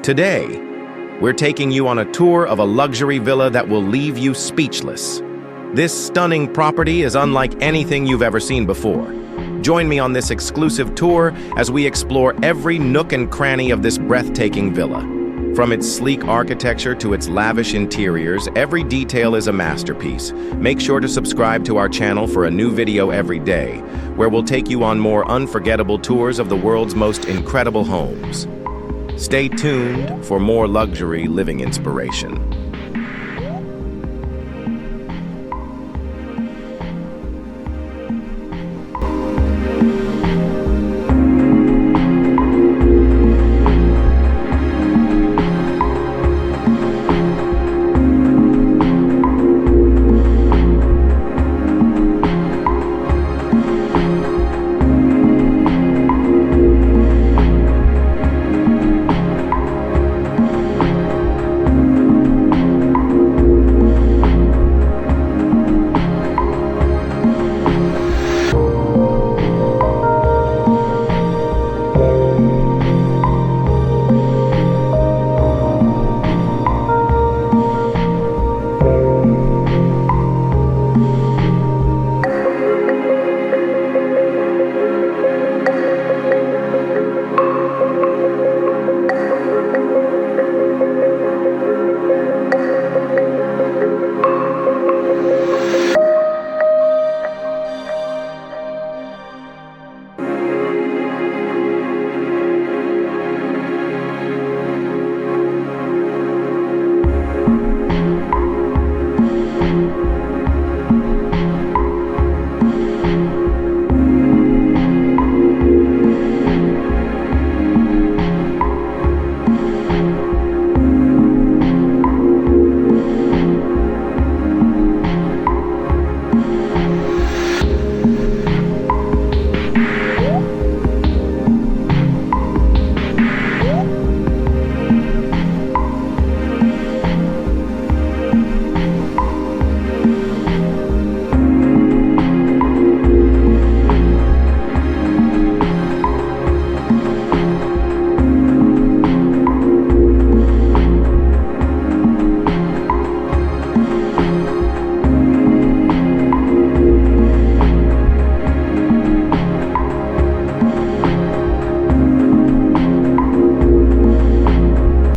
Today, we're taking you on a tour of a luxury villa that will leave you speechless. This stunning property is unlike anything you've ever seen before. Join me on this exclusive tour as we explore every nook and cranny of this breathtaking villa. From its sleek architecture to its lavish interiors, every detail is a masterpiece. Make sure to subscribe to our channel for a new video every day, where we'll take you on more unforgettable tours of the world's most incredible homes. Stay tuned for more luxury living inspiration.